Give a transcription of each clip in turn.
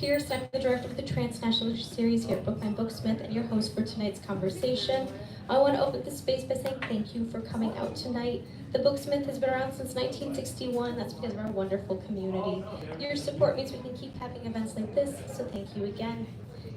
Pierce. I'm the director of the Transnational series here at Brookline Booksmith and your host for tonight's conversation. I want to open this space by saying thank you for coming out tonight. The Booksmith has been around since 1961. That's because of our wonderful community. Your support means we can keep having events like this, so thank you again.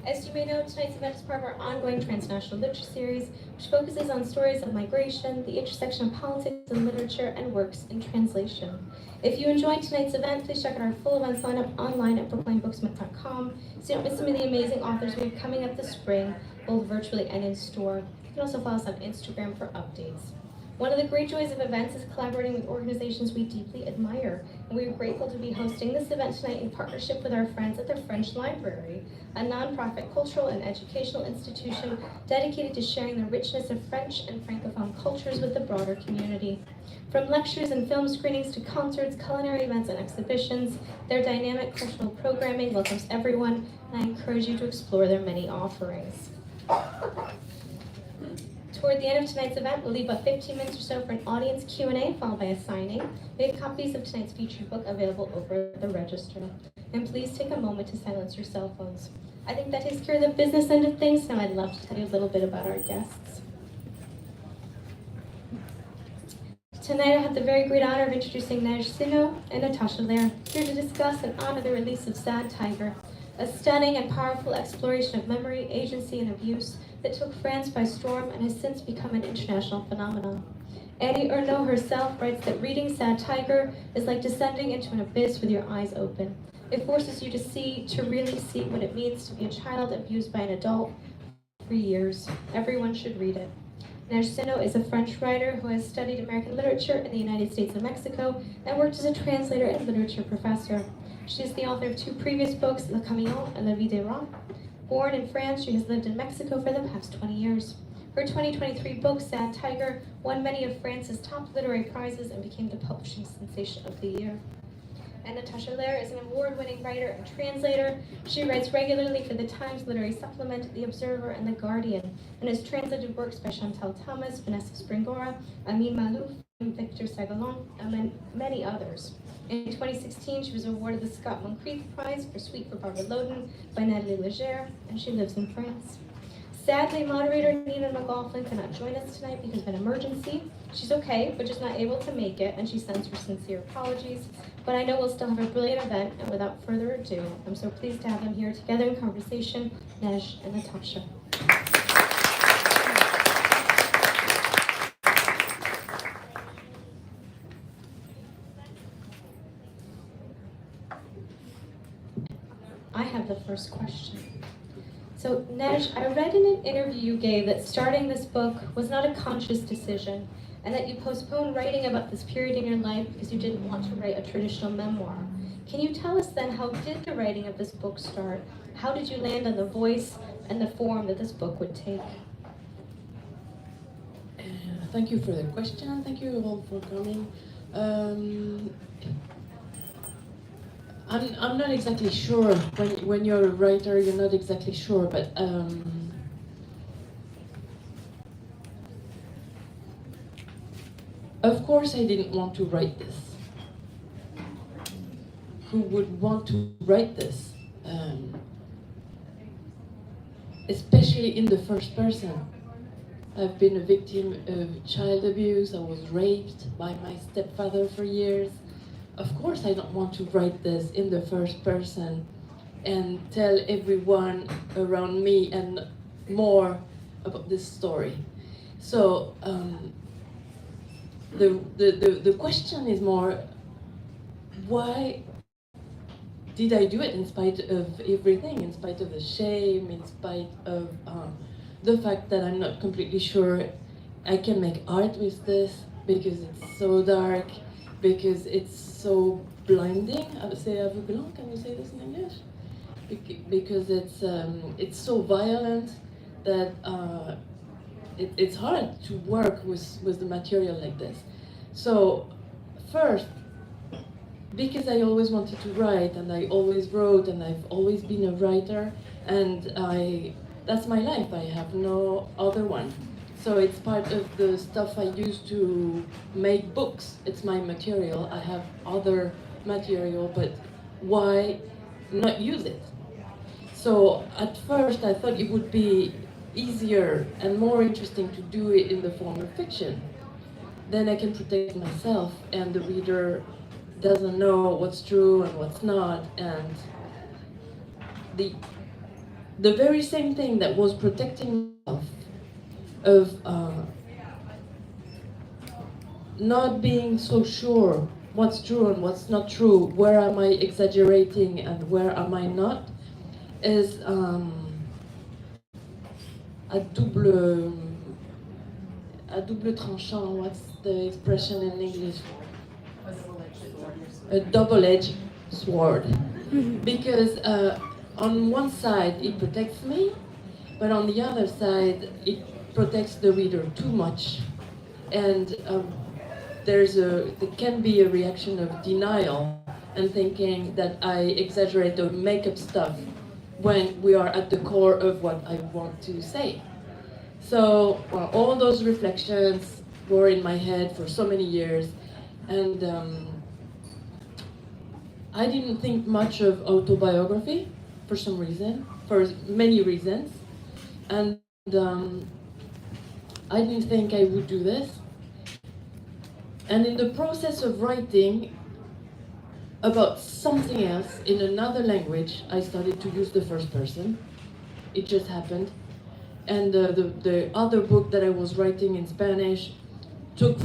As you may know, tonight's event is part of our ongoing Transnational Literature series, which focuses on stories of migration, the intersection of politics and literature, and works in translation. If you enjoyed tonight's event, please check out our full events lineup online at brooklinebooksmith.com so you don't miss some of the amazing authors we have coming up this spring, both virtually and in store. You can also follow us on Instagram for updates. One of the great joys of events is collaborating with organizations we deeply admire, and we are grateful to be hosting this event tonight in partnership with our friends at the French Library, a nonprofit cultural and educational institution dedicated to sharing the richness of French and Francophone cultures with the broader community. From lectures and film screenings to concerts, culinary events, and exhibitions, their dynamic cultural programming welcomes everyone, and I encourage you to explore their many offerings. Toward the end of tonight's event, we'll leave about 15 minutes or so for an audience Q&A, followed by a signing. We have copies of tonight's featured book available over the register. And please take a moment to silence your cell phones. I think that takes care of the business end of things, now I'd love to tell you a little bit about our guests. Tonight I have the very great honor of introducing Neige Sinno and Natasha Lehrer, here to discuss and honor the release of Sad Tiger, a stunning and powerful exploration of memory, agency, and abuse that took France by storm and has since become an international phenomenon. Annie Ernaux herself writes that reading Sad Tiger is like descending into an abyss with your eyes open. It forces you to really see what it means to be a child abused by an adult for years. Everyone should read it. Neige Sinno is a French writer who has studied American literature in the United States and Mexico and worked as a translator and literature professor. She is the author of 2 previous books, Le Camion and La Vie des Rats. Born in France, she has lived in Mexico for the past 20 years. Her 2023 book, Sad Tiger, won many of France's top literary prizes and became the publishing sensation of the year. And Natasha Lehrer is an award-winning writer and translator. She writes regularly for the Times Literary Supplement, The Observer, and The Guardian, and has translated works by Chantal Thomas, Vanessa Springora, Amin Malouf, Victor Sagalon, and many others. In 2016, she was awarded the Scott Moncrief Prize for Sweet for Barbara Loden by Natalie Leger, and she lives in France. Sadly, moderator Nina MacLaughlin cannot join us tonight because of an emergency. She's okay, but just not able to make it, and she sends her sincere apologies. But I know we'll still have a brilliant event, and without further ado, I'm so pleased to have them here together in conversation, Neige and Natasha. I have the first question. So, Neige, I read in an interview you gave that starting this book was not a conscious decision, and that you postponed writing about this period in your life because you didn't want to write a traditional memoir. Can you tell us then, how did the writing of this book start? How did you land on the voice and the form that this book would take? Thank you for the question. Thank you all for coming. I'm not exactly sure. When you're a writer, you're not exactly sure, but of course I didn't want to write this. Who would want to write this? Especially in the first person. I've been a victim of child abuse. I was raped by my stepfather for years. Of course I don't want to write this in the first person and tell everyone around me and more about this story. So the question is more, why did I do it in spite of everything, in spite of the shame, in spite of the fact that I'm not completely sure I can make art with this because it's so dark, because it's so blinding. I would say aveuglant, can you say this in English? Because it's so violent that it's hard to work with the material like this. So first, because I always wanted to write, and I always wrote, and I've always been a writer, and that's my life. I have no other one. So it's part of the stuff I use to make books. It's my material. I have other material, but why not use it? So at first I thought it would be easier and more interesting to do it in the form of fiction. Then I can protect myself and the reader doesn't know what's true and what's not, and the the very same thing that was protecting myself of not being so sure what's true and what's not true, where am I exaggerating and where am I not, is a double tranchant. What's the expression in English? A double-edged sword. Because on one side it protects me, but on the other side it protects the reader too much, and there can be a reaction of denial and thinking that I exaggerate or make up stuff when we are at the core of what I want to say. So all those reflections were in my head for so many years, and I didn't think much of autobiography for some reason, for many reasons, and I didn't think I would do this. And in the process of writing about something else in another language, I started to use the first person. It just happened. And the other book that I was writing in Spanish took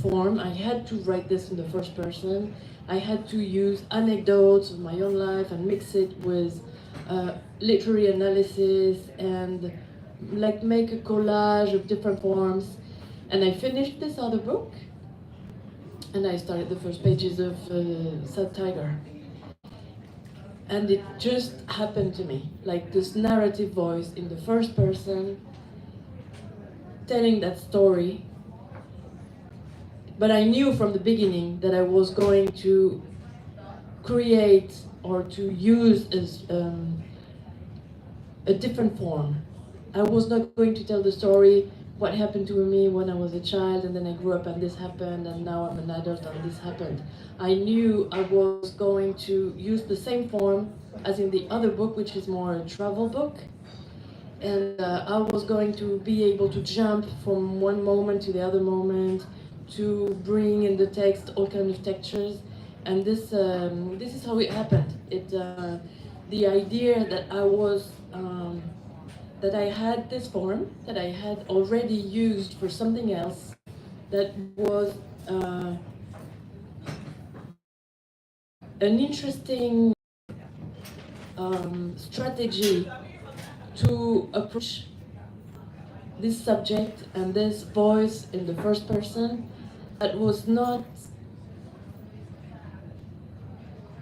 form. I had to write this in the first person. I had to use anecdotes of my own life and mix it with literary analysis and like make a collage of different forms. And I finished this other book, and I started the first pages of Sad Tiger. And it just happened to me, like this narrative voice in the first person, telling that story. But I knew from the beginning that I was going to create or to use a different form. I was not going to tell the story what happened to me when I was a child, and then I grew up and this happened, and now I'm an adult and this happened. I knew I was going to use the same form as in the other book, which is more a travel book. And I was going to be able to jump from one moment to the other moment, to bring in the text all kinds of textures. And this is how it happened. The idea that that I had this form that I had already used for something else that was an interesting strategy to approach this subject and this voice in the first person that was not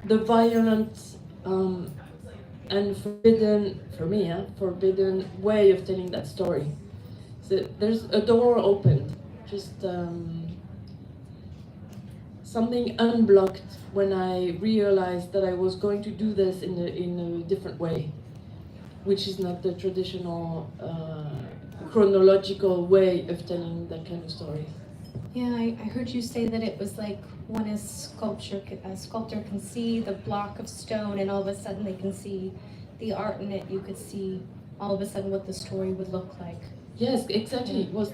the violent and forbidden, for me, forbidden way of telling that story. So there's a door opened, just something unblocked when I realized that I was going to do this in a different way, which is not the traditional chronological way of telling that kind of story. Yeah, I heard you say that it was like when a sculptor can see the block of stone, and all of a sudden they can see the art in it. You could see all of a sudden what the story would look like. Yes, exactly. It was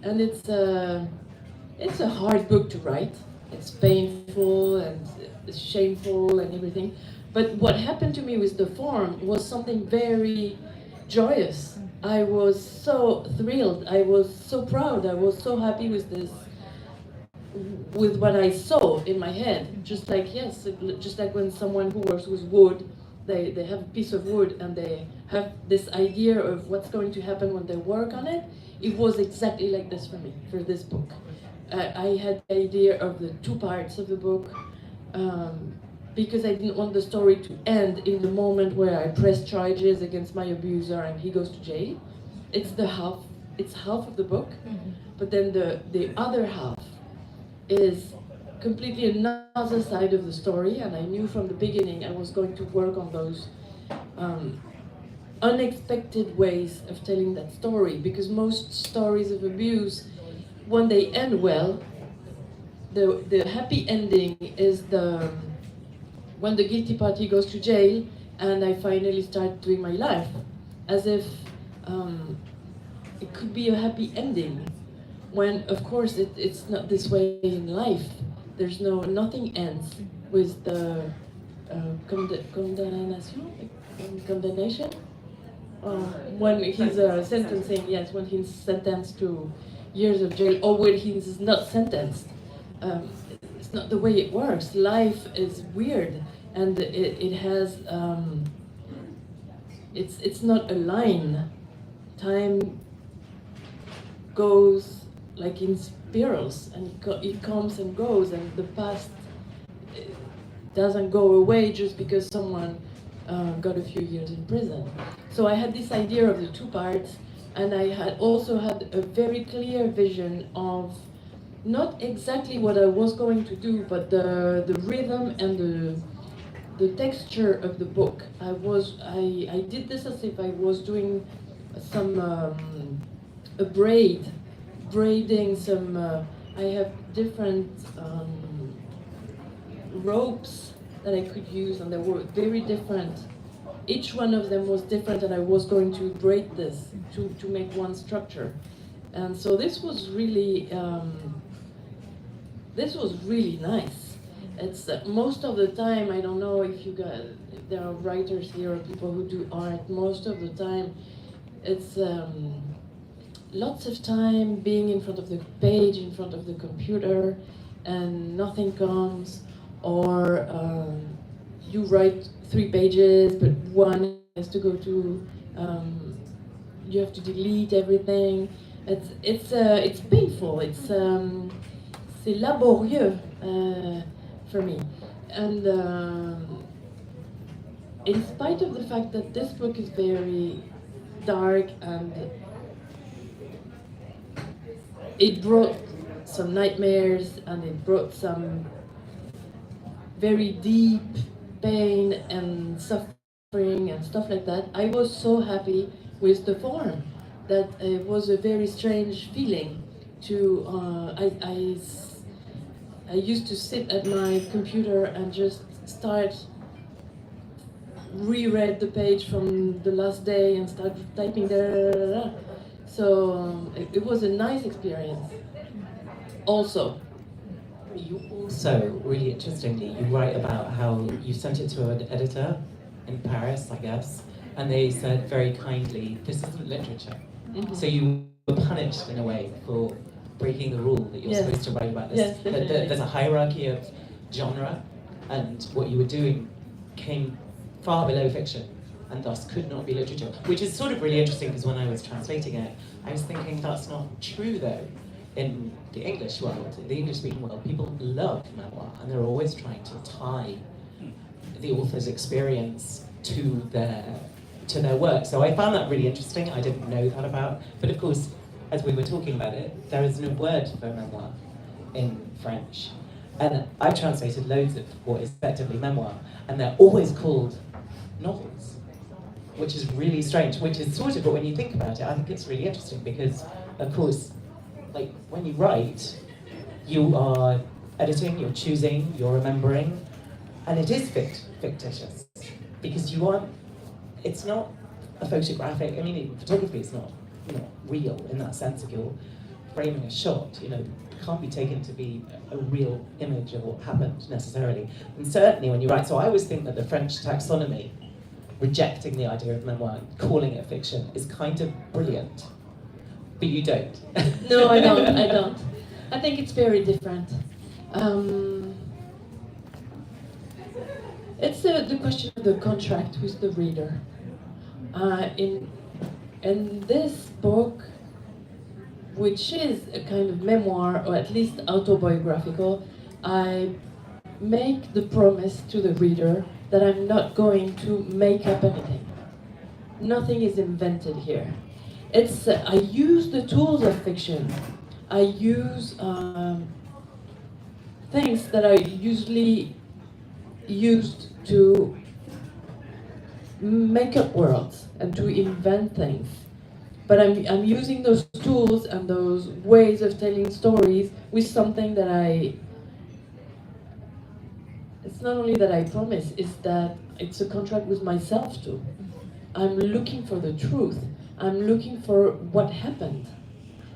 and it's a hard book to write. It's painful and it's shameful and everything. But what happened to me with the form was something very joyous. I was so thrilled. I was so proud. I was so happy with this, with what I saw in my head. Just like, yes, just like when someone who works with wood, they have a piece of wood and they have this idea of what's going to happen when they work on it. It was exactly like this for me, for this book. I had the idea of the two parts of the book because I didn't want the story to end in the moment where I press charges against my abuser and he goes to jail. It's half of the book, but then the other half is completely another side of the story, and I knew from the beginning I was going to work on those unexpected ways of telling that story, because most stories of abuse, when they end well, the happy ending is when the guilty party goes to jail and I finally started doing my life, as if it could be a happy ending, when of course it's not this way in life. There's nothing ends with the condemnation. When he's sentencing, yes, when he's sentenced to years of jail, or when he's not sentenced. It's not the way it works. Life is weird, and it has. It's not a line. Time goes like in spirals, and it comes and goes, and the past doesn't go away just because someone got a few years in prison. So I had this idea of the two parts, and I had also had a very clear vision of not exactly what I was going to do, but the rhythm and the texture of the book. I did this as if I was doing some a braiding some. I have different ropes that I could use, and they were very different. Each one of them was different, and I was going to braid this to make one structure. And so this was really nice. It's most of the time, I don't know if you guys, there are writers here or people who do art. Most of the time, it's lots of time being in front of the page, in front of the computer, and nothing comes. Or you write 3 pages, but one has to go to. You have to delete everything. It's painful. C'est laborieux for me. And in spite of the fact that this book is very dark and it brought some nightmares and it brought some very deep pain and suffering and stuff like that, I was so happy with the form that it was a very strange feeling to I used to sit at my computer and just start reread the page from the last day and start typing there. So it was a nice experience. Also, you also, really interestingly, you write about how you sent it to an editor in Paris, I guess, and they said very kindly, this isn't literature. Mm-hmm. So you were punished in a way for breaking the rule that you're supposed to write about this. Yes, there's a hierarchy of genre, and what you were doing came far below fiction, and thus could not be literature, which is sort of really interesting, because when I was translating it, I was thinking that's not true though. In the English world, the English-speaking world, people love memoir, and they're always trying to tie the author's experience to their work. So I found that really interesting. I didn't know that about, but of course, as we were talking about it, there is no word for memoir in French. And I translated loads of what is effectively memoir, and they're always called novels, which is really strange, which is sort of, but when you think about it, I think it's really interesting because, of course, like when you write, you are editing, you're choosing, you're remembering, and it is fictitious because you aren't, it's not a photographic, I mean, even photography is not real in that sense. If you're framing a shot, it can't be taken to be a real image of what happened necessarily. And certainly when you write, so I always think that the French taxonomy, rejecting the idea of memoir, calling it fiction, is kind of brilliant. But you don't. No, I don't. I think it's very different. It's the question of the contract with the reader. In this book, which is a kind of memoir, or at least autobiographical, I make the promise to the reader that I'm not going to make up anything. Nothing is invented here. I use the tools of fiction. I use things that I usually used to make up worlds and to invent things. But I'm using those tools and those ways of telling stories with something that it's not only that I promise, it's that it's a contract with myself too. I'm looking for the truth. I'm looking for what happened.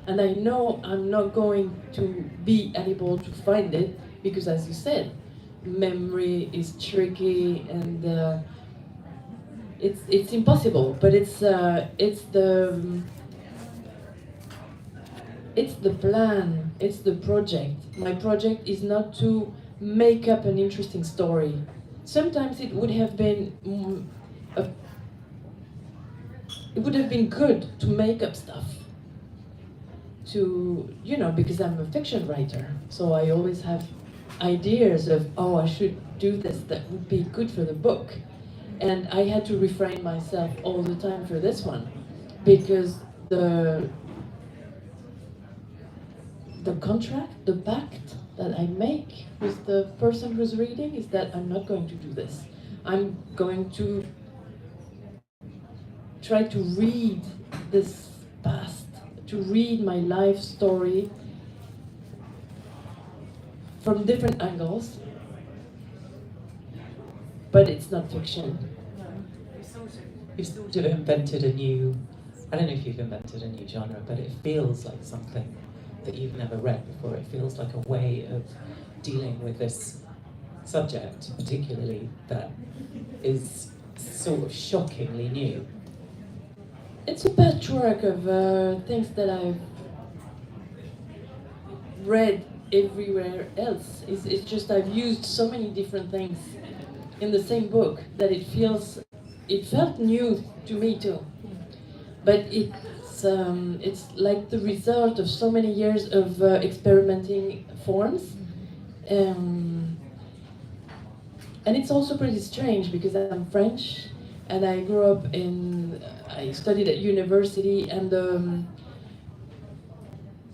And I know I'm not going to be able to find it because, as you said, memory is tricky and it's impossible. But it's the plan. It's the project. My project is not to make up an interesting story. Sometimes it would have been good to make up stuff. Because I'm a fiction writer, so I always have ideas of, oh, I should do this, that would be good for the book. And I had to refrain myself all the time for this one, because the contract, the pact that I make with the person who's reading is that I'm not going to do this. I'm going to try to read this past, to read my life story from different angles, but it's not fiction. You've sort of invented a new, I don't know if you've invented a new genre, but it feels like something that you've never read before. It feels like a way of dealing with this subject, particularly, that is sort of shockingly new. It's a patchwork of things that I've read everywhere else. It's just I've used so many different things in the same book that it felt new to me too. But it's like the result of so many years of experimenting forms. And it's also pretty strange because I'm French and I grew up I studied at university, and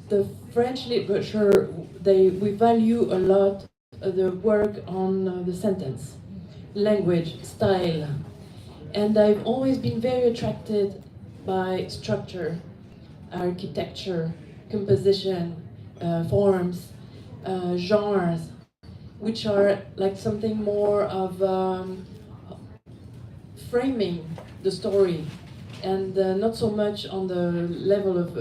the French literature, we value a lot the work on the sentence, language, style. And I've always been very attracted by structure, architecture, composition, forms, genres, which are like something more of framing the story, and not so much on the level of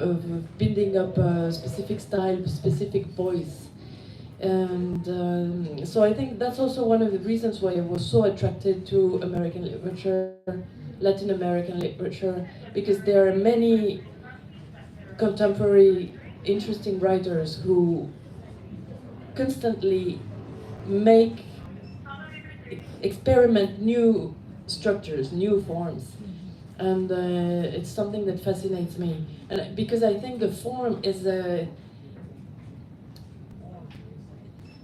building up a specific style, specific voice. And so I think that's also one of the reasons why I was so attracted to American literature, Latin American literature, because there are many contemporary interesting writers who constantly experiment new structures, new forms. And it's something that fascinates me. And because I think the form is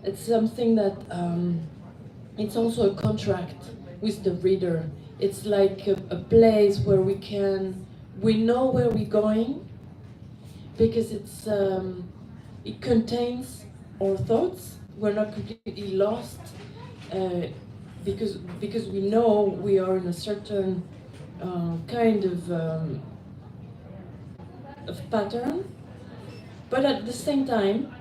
it's something that it's also a contract with the reader. It's like a place where we know where we're going, because it contains our thoughts. We're not completely lost, because we know we are in a certain kind of pattern, but at the same time,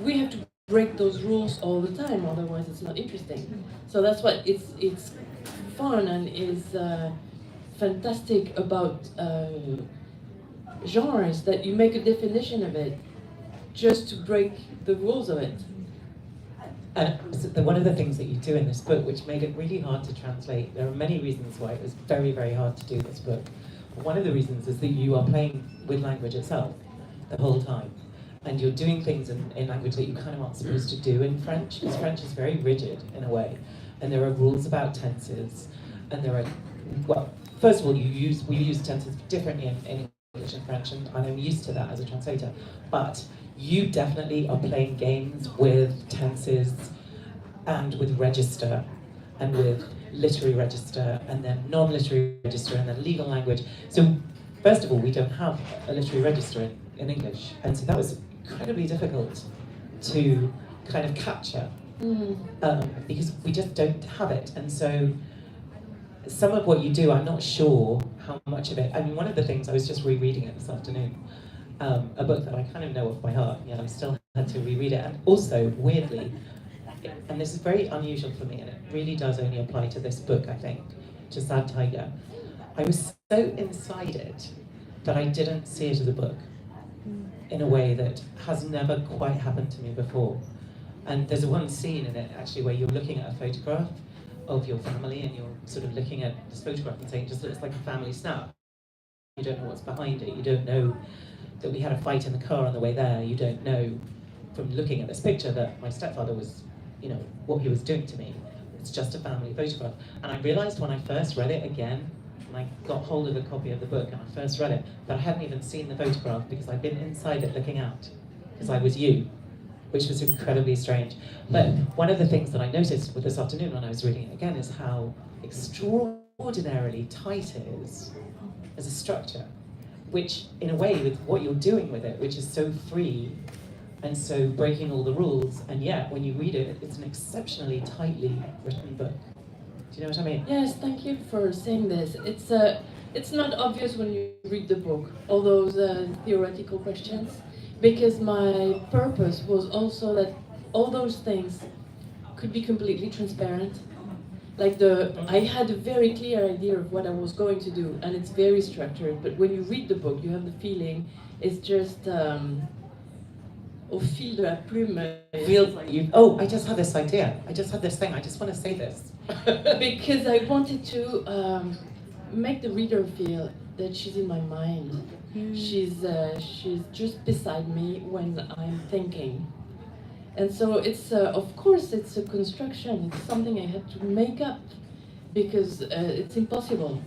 we have to break those rules all the time, otherwise it's not interesting. So that's what it's fun and is fantastic about genres, that you make a definition of it just to break the rules of it. So one of the things that you do in this book, which made it really hard to translate, there are many reasons why it was very, very hard to do this book. But one of the reasons is that you are playing with language itself the whole time. And you're doing things in language that you kind of aren't supposed to do in French, because French is very rigid in a way. And there are rules about tenses, and there are, well, first of all, we use tenses differently in English and French, and I'm used to that as a translator. But you definitely are playing games with tenses and with register and with literary register and then non-literary register and then legal language. So first of all, we don't have a literary register in English, and so that was incredibly difficult to kind of capture because we just don't have it. And so some of what you do, I'm not sure how much of it. I mean, one of the things, I was just rereading it this afternoon, a book that I kind of know off by heart, yet I still had to reread it. And also, weirdly, and this is very unusual for me, and it really does only apply to this book, I think, to Sad Tiger. I was so inside it that I didn't see it as a book in a way that has never quite happened to me before. And there's one scene in it actually where you're looking at a photograph of your family and you're sort of looking at this photograph and saying it just looks like a family snap. You don't know what's behind it. You don't know that we had a fight in the car on the way there. You don't know from looking at this picture that my stepfather was, you know, what he was doing to me. It's just a family photograph. And I realized when I first read it again, and I got hold of a copy of the book and I first read it, that I hadn't even seen the photograph because I'd been inside it looking out, because I was you, which was incredibly strange. But one of the things that I noticed with this afternoon when I was reading it again is how extraordinarily tight it is as a structure, which in a way with what you're doing with it, which is so free and so breaking all the rules, and yet when you read it, it's an exceptionally tightly written book. Do you know what I mean? Yes, thank you for saying this. It's not obvious when you read the book, all those theoretical questions, because my purpose was also that all those things could be completely transparent. Like I had a very clear idea of what I was going to do, and it's very structured, but when you read the book, you have the feeling it's just au fil de la plume. Feels like you, oh, I just had this idea. I just had this thing. I just want to say this. Because I wanted to make the reader feel that she's in my mind. She's just beside me when I'm thinking. And so it's, of course, it's a construction. It's something I had to make up because it's impossible.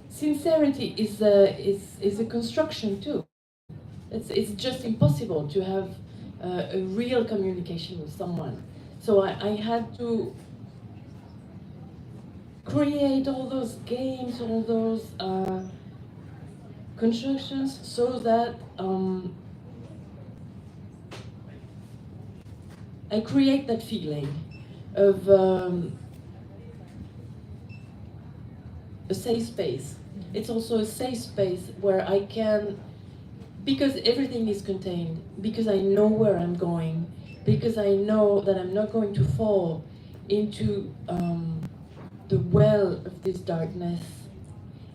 Sincerity is a construction too. It's just impossible to have a real communication with someone. So I had to create all those games, all those constructions, so that I create that feeling of a safe space. It's also a safe space where I can, because everything is contained, because I know where I'm going, because I know that I'm not going to fall into the well of this darkness,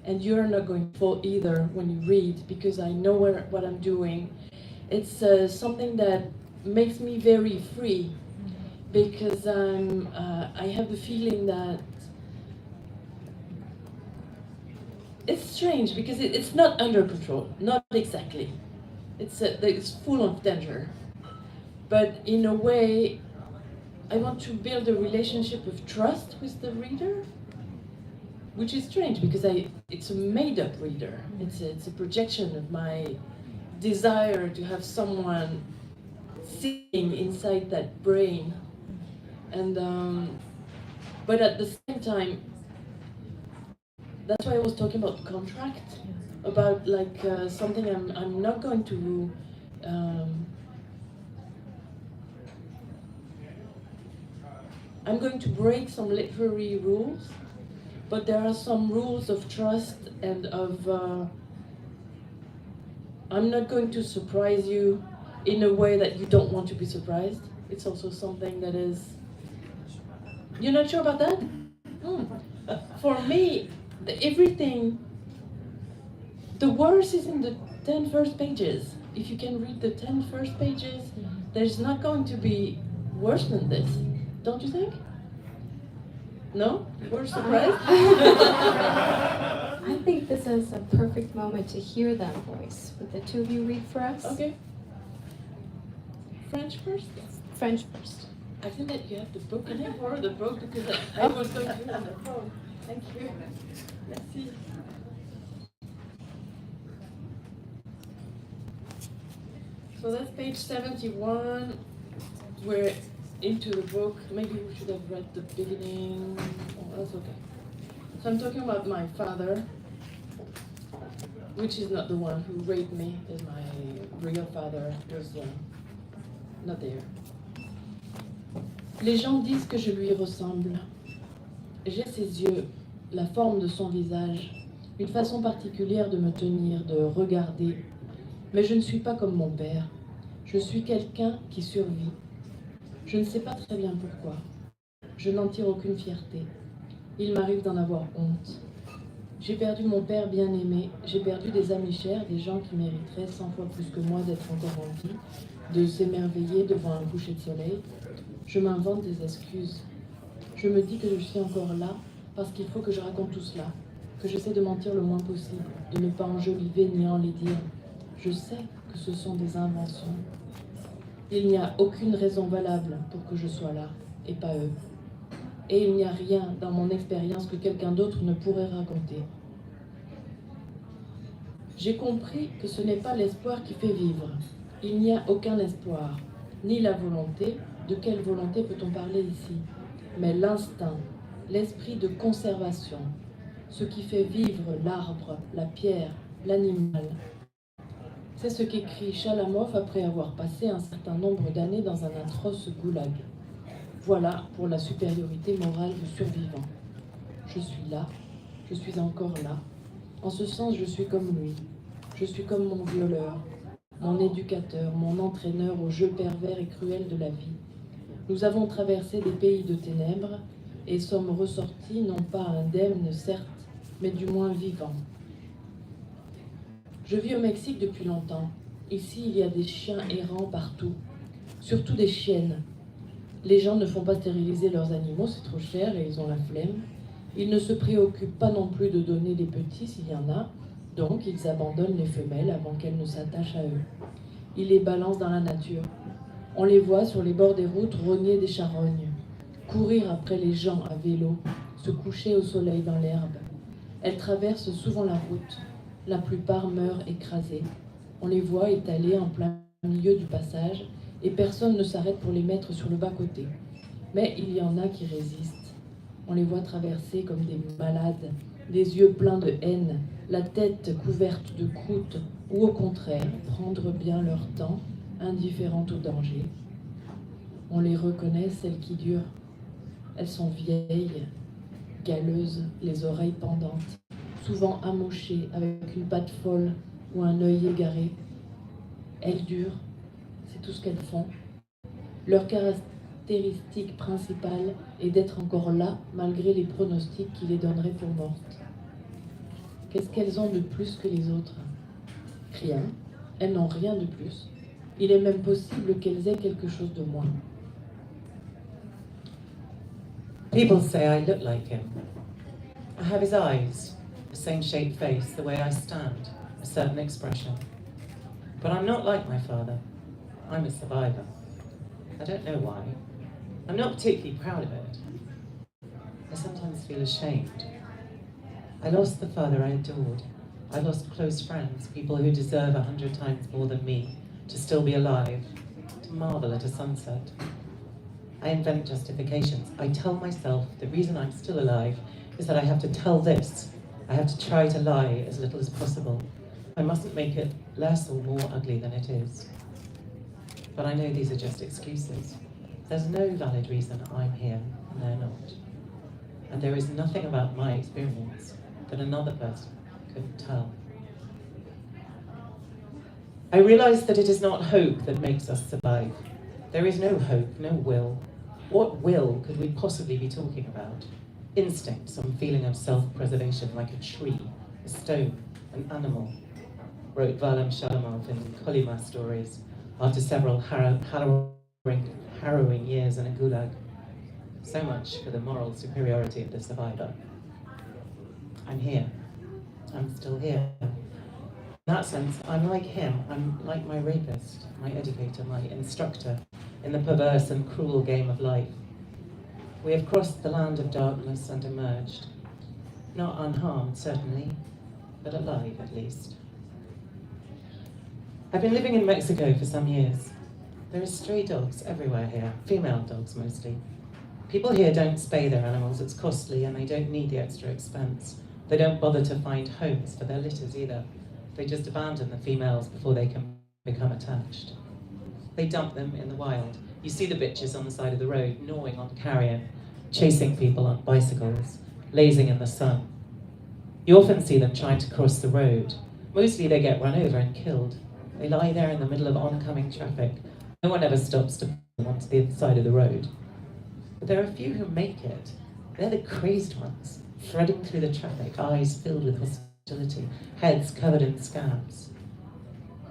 and you're not going to fall either when you read, because I know what I'm doing. It's something that makes me very free, because I have the feeling that it's strange, because it's not under control, not exactly. It's full of danger. But in a way, I want to build a relationship of trust with the reader, which is strange because it's a made-up reader. It's a projection of my desire to have someone sitting inside that brain. And but at the same time, that's why I was talking about contract, about like something I'm not going to I'm going to break some literary rules, but there are some rules of trust and of I'm not going to surprise you in a way that you don't want to be surprised. It's also something that is... You're not sure about that? For me, everything, the worst is in the 10 first pages. If you can read the 10 first pages, there's not going to be worse than this. Don't you think? No? We're surprised? I think this is a perfect moment to hear that voice. Would the two of you read for us? Okay. French first? French first. I think that you have the book. Can I borrow the book? Because I was going to read on the phone. Thank you. Merci. So that's page 71. We're into the book. Maybe we should have read the beginning. Oh, that's okay. So I'm talking about my father, which is not the one who raped me, is my real father. Was not there. Les gens disent que je lui ressemble. J'ai ses yeux, la forme de son visage, une façon particulière de me tenir, de regarder. Mais je ne suis pas comme mon père. Je suis quelqu'un qui survit. Je ne sais pas très bien pourquoi. Je n'en tire aucune fierté. Il m'arrive d'en avoir honte. J'ai perdu mon père bien-aimé, j'ai perdu des amis chers, des gens qui mériteraient 100 fois plus que moi d'être encore en vie, de s'émerveiller devant un coucher de soleil. Je m'invente des excuses. Je me dis que je suis encore là parce qu'il faut que je raconte tout cela, que j'essaie de mentir le moins possible, de ne pas enjoliver ni enlaidir. Je sais que ce sont des inventions. Il n'y a aucune raison valable pour que je sois là, et pas eux. Et il n'y a rien dans mon expérience que quelqu'un d'autre ne pourrait raconter. J'ai compris que ce n'est pas l'espoir qui fait vivre. Il n'y a aucun espoir, ni la volonté. De quelle volonté peut-on parler ici? Mais l'instinct, l'esprit de conservation, ce qui fait vivre l'arbre, la pierre, l'animal. C'est ce qu'écrit Chalamov après avoir passé un certain nombre d'années dans un atroce goulag. Voilà pour la supériorité morale du survivant. Je suis là, je suis encore là. En ce sens, je suis comme lui. Je suis comme mon violeur, mon éducateur, mon entraîneur au jeu pervers et cruel de la vie. Nous avons traversé des pays de ténèbres et sommes ressortis non pas indemnes, certes, mais du moins vivants. Je vis au Mexique depuis longtemps. Ici, il y a des chiens errants partout, surtout des chiennes. Les gens ne font pas stériliser leurs animaux, c'est trop cher et ils ont la flemme. Ils ne se préoccupent pas non plus de donner des petits s'il y en a, donc ils abandonnent les femelles avant qu'elles ne s'attachent à eux. Ils les balancent dans la nature. On les voit sur les bords des routes rogner des charognes, courir après les gens à vélo, se coucher au soleil dans l'herbe. Elles traversent souvent la route. La plupart meurent écrasées. On les voit étalées en plein milieu du passage et personne ne s'arrête pour les mettre sur le bas-côté. Mais il y en a qui résistent. On les voit traverser comme des malades, les yeux pleins de haine, la tête couverte de croûte, ou au contraire, prendre bien leur temps, indifférentes au danger. On les reconnaît, celles qui durent. Elles sont vieilles, galeuses, les oreilles pendantes, souvent amochées avec une patte folle ou un œil égaré. Elles durent, c'est tout ce qu'elles font. Leur caractéristique principale est d'être encore là malgré les pronostics qui les donneraient pour mortes. Qu'est-ce qu'elles ont de plus que les autres? Rien. Elles n'ont rien de plus. Il est même possible qu'elles aient quelque chose de moins. People say I look like him. I have his eyes, the same shaped face, the way I stand, a certain expression. But I'm not like my father. I'm a survivor. I don't know why. I'm not particularly proud of it. I sometimes feel ashamed. I lost the father I adored. I lost close friends, people who deserve 100 times more than me to still be alive, to marvel at a sunset. I invent justifications. I tell myself the reason I'm still alive is that I have to tell this. I have to try to lie as little as possible. I mustn't make it less or more ugly than it is. But I know these are just excuses. There's no valid reason I'm here and they're not. And there is nothing about my experience that another person couldn't tell. I realize that it is not hope that makes us survive. There is no hope, no will. What will could we possibly be talking about? Instinct, some feeling of self-preservation, like a tree, a stone, an animal, wrote Varlam Shalamov in Kolima stories after several harrowing years in a gulag. So much for the moral superiority of the survivor. I'm here. I'm still here. In that sense, I'm like him. I'm like my rapist, my educator, my instructor in the perverse and cruel game of life. We have crossed the land of darkness and emerged. Not unharmed, certainly, but alive at least. I've been living in Mexico for some years. There are stray dogs everywhere here, female dogs mostly. People here don't spay their animals, it's costly and they don't need the extra expense. They don't bother to find homes for their litters either. They just abandon the females before they can become attached. They dump them in the wild. You see the bitches on the side of the road, gnawing on carrion, chasing people on bicycles, lazing in the sun. You often see them trying to cross the road. Mostly they get run over and killed. They lie there in the middle of oncoming traffic. No one ever stops to pull them onto the other side of the road. But there are a few who make it. They're the crazed ones, threading through the traffic, eyes filled with hostility, heads covered in scabs.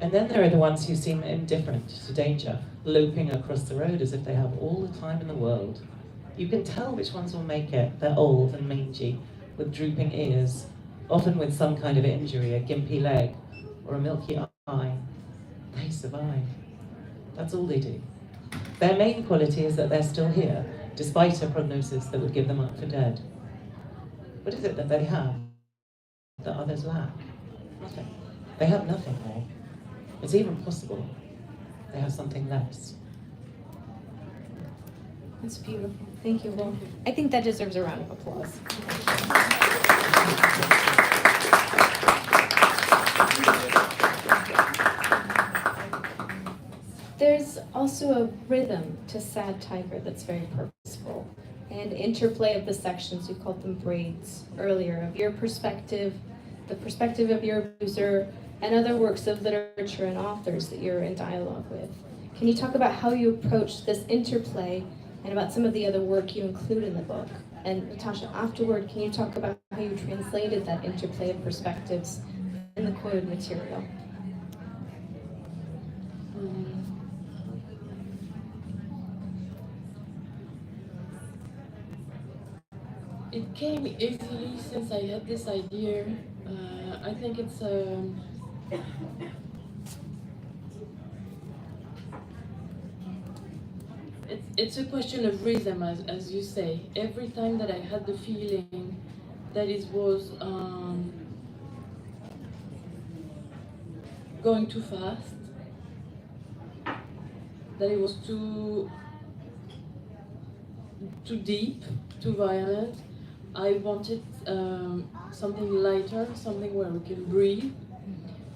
And then there are the ones who seem indifferent to danger, loping across the road as if they have all the time in the world. You can tell which ones will make it. They're old and mangy, with drooping ears, often with some kind of injury, a gimpy leg, or a milky eye. They survive. That's all they do. Their main quality is that they're still here, despite a prognosis that would give them up for dead. What is it that they have that others lack? Nothing. They have nothing more. It's even possible they have something less. That's beautiful. Thank you, Will. I think that deserves a round of applause. There's also a rhythm to Sad Tiger that's very purposeful, and interplay of the sections, you called them braids earlier, of your perspective, the perspective of your abuser, and other works of literature and authors that you're in dialogue with. Can you talk about how you approach this interplay and about some of the other work you include in the book? And Natasha, afterward, can you talk about how you translated that interplay of perspectives in the quoted material? It came easily since I had this idea. I think it's a question of rhythm, as you say. Every time that I had the feeling that it was going too fast, that it was too deep, too violent, I wanted something lighter, something where we can breathe.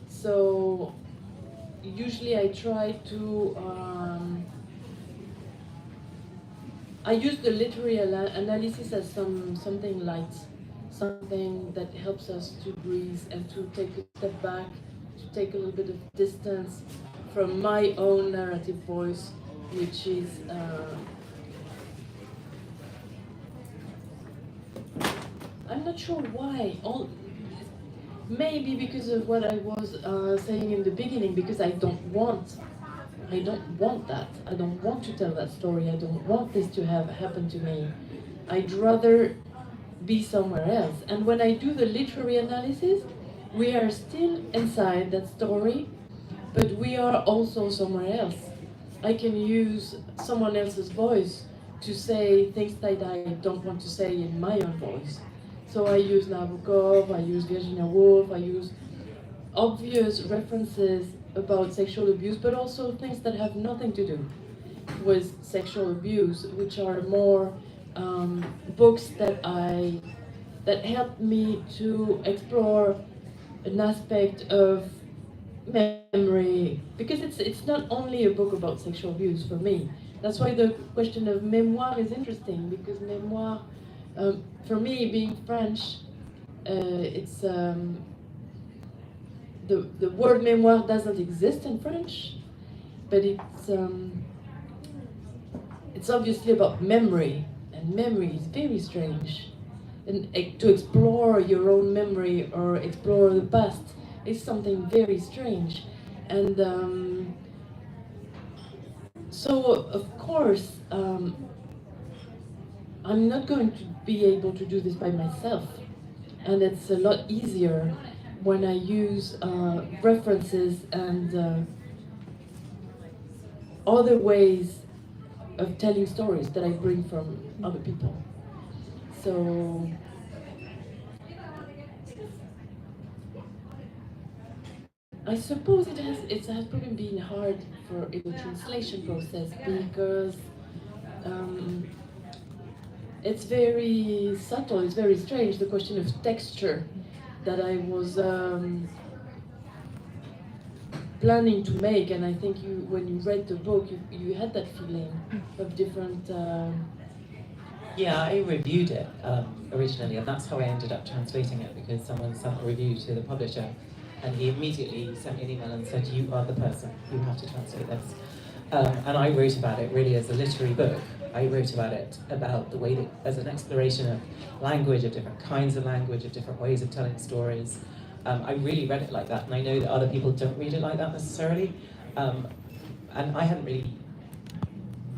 So usually I try to I use the literary analysis as something light, something that helps us to breathe and to take a step back, to take a little bit of distance from my own narrative voice, which is I'm not sure why. Maybe because of what I was saying in the beginning, because I don't want that. I don't want to tell that story. I don't want this to have happened to me. I'd rather be somewhere else. And when I do the literary analysis, we are still inside that story, but we are also somewhere else. I can use someone else's voice to say things that I don't want to say in my own voice. So I use Nabokov, I use Virginia Woolf, I use obvious references about sexual abuse, but also things that have nothing to do with sexual abuse, which are more books that help me to explore an aspect of memory, because it's not only a book about sexual abuse for me. That's why the question of mémoire is interesting, because mémoire, for me, being French, it's the word mémoire doesn't exist in French, but it's obviously about memory, and memory is very strange. And to explore your own memory or explore the past is something very strange. And so, of course, I'm not going to be able to do this by myself. And it's a lot easier when I use references and other ways of telling stories that I bring from other people. So I suppose it has probably been hard in the translation process, because it's very subtle, it's very strange, the question of texture that I was planning to make. And I think when you read the book, you had that feeling of different... Yeah, I reviewed it originally, and that's how I ended up translating it, because someone sent a review to the publisher. And he immediately sent me an email and said, "You are the person, you have to translate this." And I wrote about it really as a literary book. I wrote about it, about the way that, as an exploration of language, of different kinds of language, of different ways of telling stories. I really read it like that, and I know that other people don't read it like that necessarily. And I hadn't really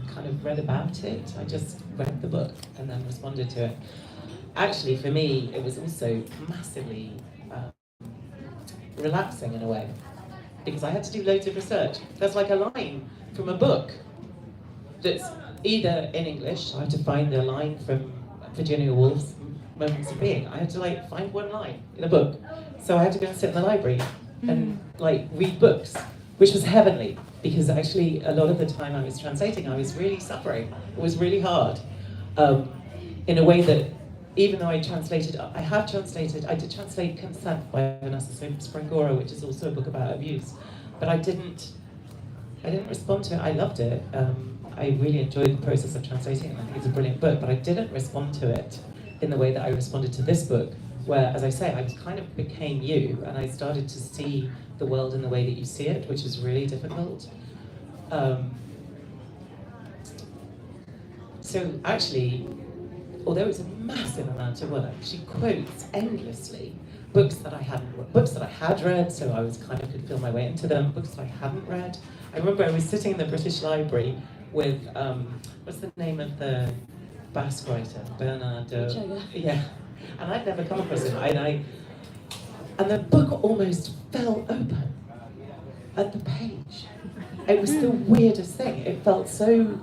kind of read about it. I just read the book and then responded to it. Actually, for me, it was also massively relaxing in a way, because I had to do loads of research. There's like a line from a book that's either in English, I had to find the line from Virginia Woolf's Moments of Being. I had to like find one line in a book. So I had to go and sit in the library and like read books, which was heavenly, because actually a lot of the time I was translating, I was really suffering. It was really hard. In a way that, even though I did translate Consent by Vanessa Springora, which is also a book about abuse, but I didn't respond to it. I loved it. I really enjoyed the process of translating it. I think it's a brilliant book, but I didn't respond to it in the way that I responded to this book, where, as I say, I kind of became you, and I started to see the world in the way that you see it, which is really difficult. So actually, although it's a massive amount of work, she quotes endlessly books that I had read, so I was kind of could feel my way into them, books that I hadn't read. I remember I was sitting in the British Library with, what's the name of the Basque writer? Bernardo. Yeah. And I'd never come across him. And the book almost fell open at the page. It was the weirdest thing. It felt so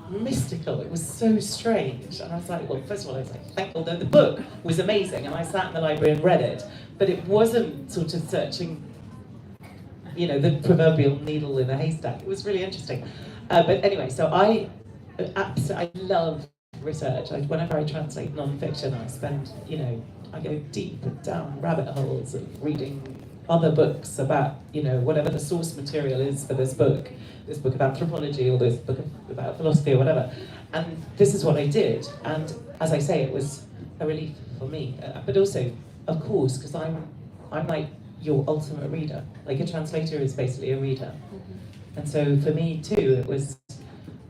mystical. It was so strange. And I was like, well, first of all, I was like, thankful that the book was amazing. And I sat in the library and read it. But it wasn't sort of searching, the proverbial needle in a haystack. It was really interesting. But anyway, so I love research. Whenever I translate non-fiction, I spend, I go deep down rabbit holes of reading other books about, whatever the source material is for this book of anthropology or this book about philosophy or whatever. And this is what I did. And as I say, it was a relief for me. But also, of course, because I'm like your ultimate reader. Like a translator is basically a reader. And so for me too, it was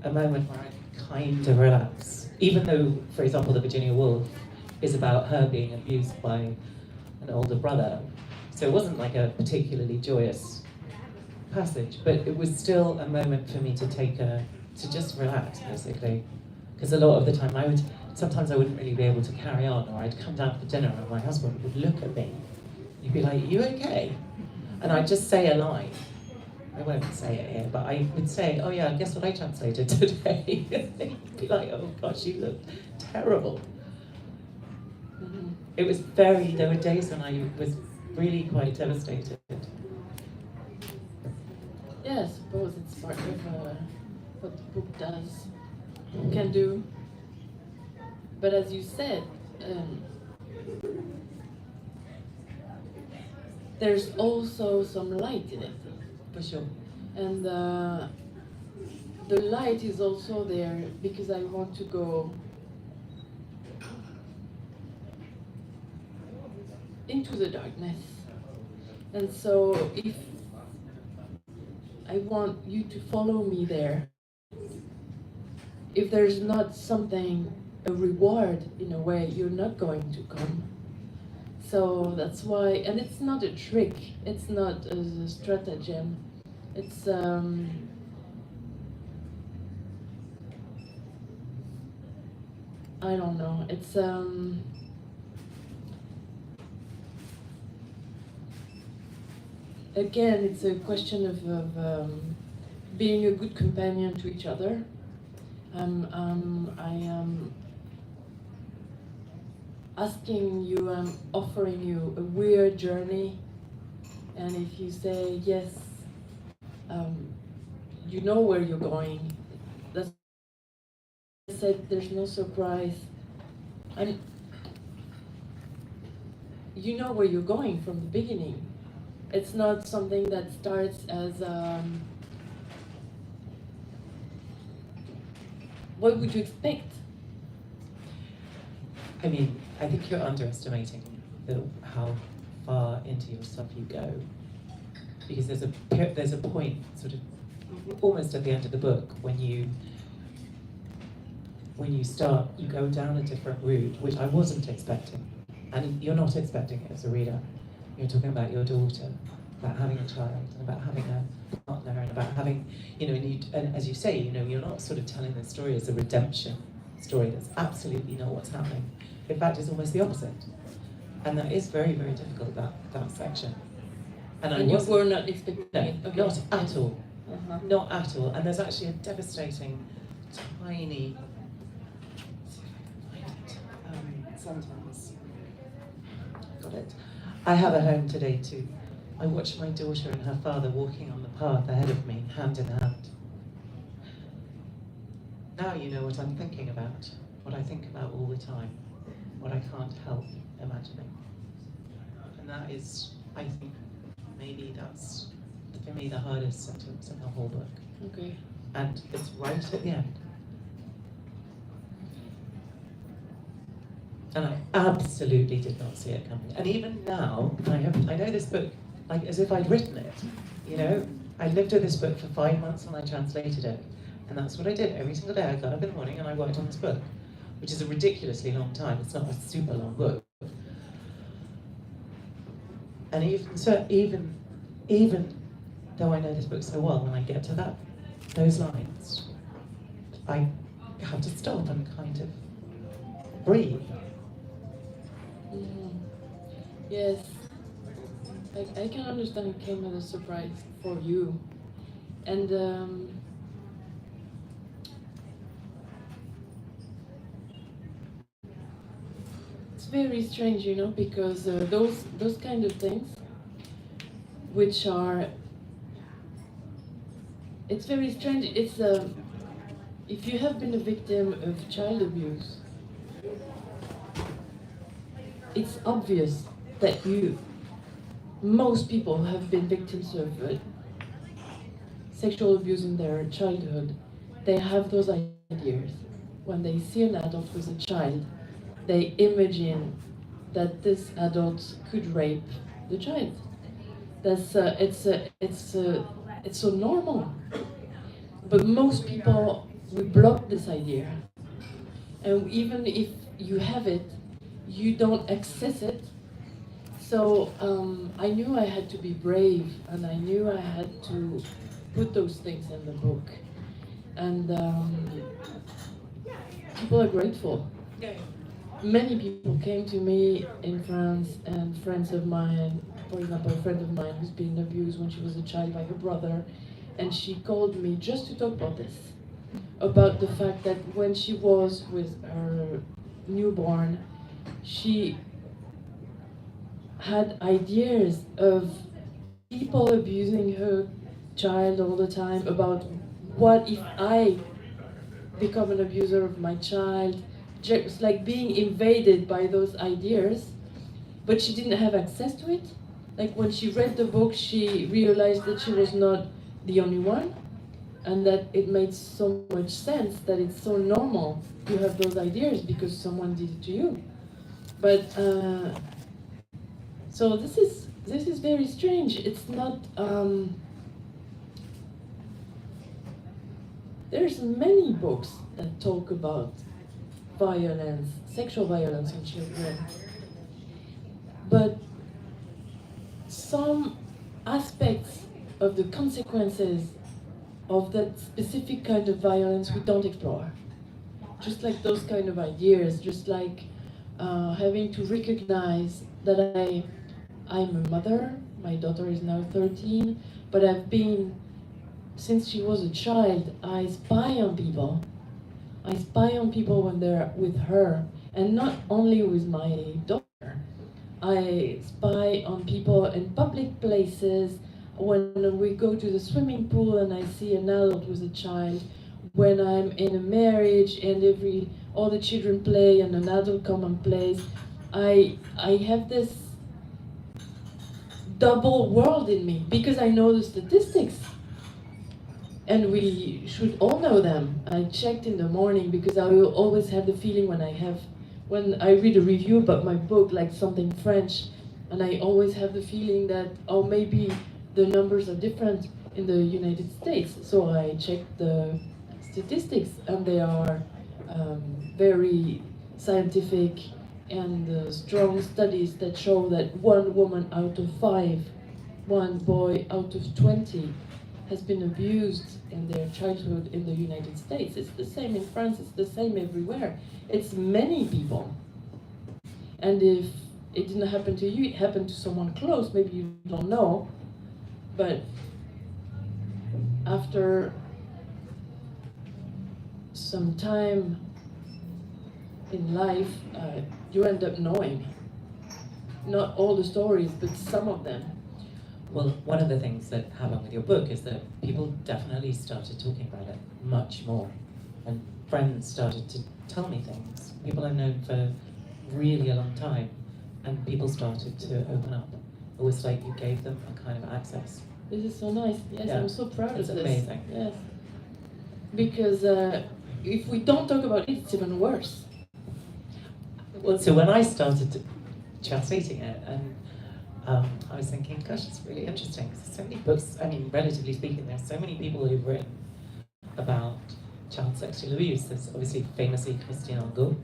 a moment where I kind of relax. Even though, for example, the Virginia Woolf is about her being abused by an older brother. So it wasn't like a particularly joyous passage, but it was still a moment for me to just relax, basically. Because a lot of the time sometimes I wouldn't really be able to carry on, or I'd come down for dinner and my husband would look at me. He'd be like, "You okay?" And I'd just say a line. I won't say it here, but I would say, "Oh yeah, guess what I translated today?" He'd be like, "Oh gosh, you look terrible." It was there were days when I was really quite devastated. Yeah, I suppose it's part of what the book can do. But as you said, there's also some light in it. For sure. And the light is also there because I want to go into the darkness. And so if I want you to follow me there, if there's not something, a reward in a way, you're not going to come. So that's why, and it's not a trick, it's not a stratagem, it's I don't know, it's again, it's a question of being a good companion to each other. I am asking you, I'm offering you a weird journey, and if you say yes, you know where you're going. That's I said, there's no surprise. And you know where you're going from the beginning. It's not something that starts as what would you expect? I mean, I think you're underestimating how far into yourself you go. Because there's a point, sort of, almost at the end of the book, when you go down a different route, which I wasn't expecting. And you're not expecting it as a reader. You're talking about your daughter, about having a child, and about having a partner, and about having, and as you say, you're not sort of telling the story as a redemption story. That's absolutely not what's happening. In fact, it's almost the opposite. And that is very, very difficult, that section. And you were not expecting it? Okay. Not at all. Uh-huh. Not at all. And there's actually a devastating, tiny, sometimes. Got it. I have a home today too. I watch my daughter and her father walking on the path ahead of me, hand in hand. Now you know what I'm thinking about, what I think about all the time, what I can't help imagining. And that is, I think, maybe that's, for me, the hardest sentence in the whole book. Okay. And it's right at the end. And I absolutely did not see it coming. And even now, I know this book like as if I'd written it. I lived with this book for 5 months when I translated it. And that's what I did. Every single day I got up in the morning and I worked on this book, which is a ridiculously long time. It's not a super long book. And even though I know this book so well, when I get to those lines, I have to stop and kind of breathe. Yes, I can understand it came as a surprise for you. And it's very strange, because those kind of things, which are, it's very strange. It's if you have been a victim of child abuse, it's obvious that most people have been victims of sexual abuse in their childhood. They have those ideas. When they see an adult with a child, they imagine that this adult could rape the child. That's it's so normal. But most people, we block this idea, and even if you have it, you don't access it. So I knew I had to be brave, and I knew I had to put those things in the book. And people are grateful. Many people came to me in France, and friends of mine, for example, a friend of mine who's been abused when she was a child by her brother, and she called me just to talk about this, about the fact that when she was with her newborn, she had ideas of people abusing her child all the time, about what if I become an abuser of my child, just like being invaded by those ideas, but she didn't have access to it. Like when she read the book, she realized that she was not the only one, and that it made so much sense, that it's so normal to have those ideas because someone did it to you. But so this is very strange. It's not. There's many books that talk about violence, sexual violence on children, but some aspects of the consequences of that specific kind of violence we don't explore. Just like those kind of ideas, just like having to recognize that I'm a mother, my daughter is now 13, but I've been, since she was a child, I spy on people. I spy on people when they're with her, and not only with my daughter. I spy on people in public places, when we go to the swimming pool and I see an adult with a child, when I'm in a marriage and all the children play and an adult comes and plays. I have this double world in me because I know the statistics. And we should all know them. I checked in the morning because I will always have the feeling when I read a review about my book, like something French, And I always have the feeling that, oh, maybe the numbers are different in the United States. So I checked the statistics, and they are very scientific and strong studies that show that 1 woman out of 5, 1 boy out of 20 has been abused in their childhood in the United States. It's the same in France, it's the same everywhere. It's many people. And if it didn't happen to you, it happened to someone close, maybe you don't know, but after some time in life, you end up knowing. Not all the stories, but some of them. Well, one of the things that happened with your book is that people definitely started talking about it much more. And friends started to tell me things. People I've known for really a long time. And people started to open up. It was like you gave them a kind of access. This is so nice. Yes, Yeah. I'm so proud It's of this. amazing. Yes. Because if we don't talk about it, it's even worse. Well, so when I started translating it, and I was thinking, gosh, it's really interesting. There's so many books, I mean, relatively speaking, there's so many people who've written about child sexual abuse. There's obviously famously Christine Angot,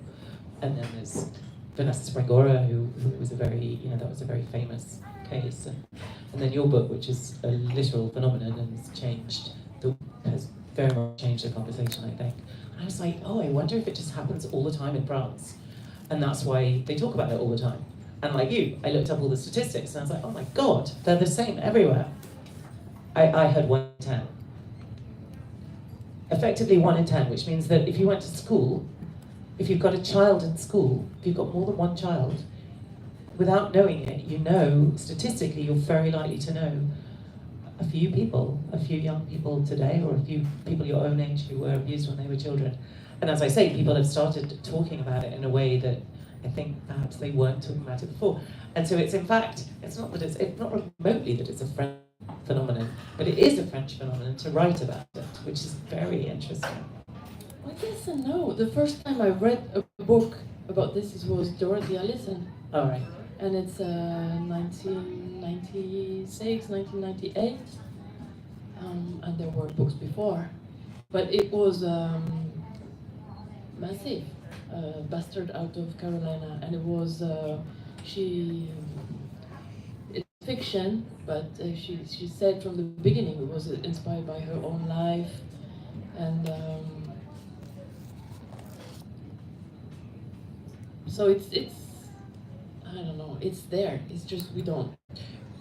and then there's Vanessa Springora, who was a very, that was a very famous case. And then your book, which is a literal phenomenon and has very much changed the conversation, I think. And I was like, oh, I wonder if it just happens all the time in France. And that's why they talk about it all the time. And like you, I looked up all the statistics and I was like, oh my God, they're the same everywhere. I heard 1 in 10. Effectively 1 in 10, which means that if you went to school, if you've got a child in school, if you've got more than 1 child, without knowing it, statistically, you're very likely to know a few people, a few young people today, or a few people your own age who were abused when they were children. And as I say, people have started talking about it in a way that I think perhaps they weren't talking about it before. And so it's in fact, it's not remotely that it's a French phenomenon, but it is a French phenomenon to write about it, which is very interesting. Well, yes and no. The first time I read a book about this, it was Dorothy Allison. All right. And it's 1996, 1998. And there were books before. But it was massive. Bastard out of Carolina. And it was, it's fiction, but she said from the beginning it was inspired by her own life. And so it's I don't know, it's there. It's just we don't.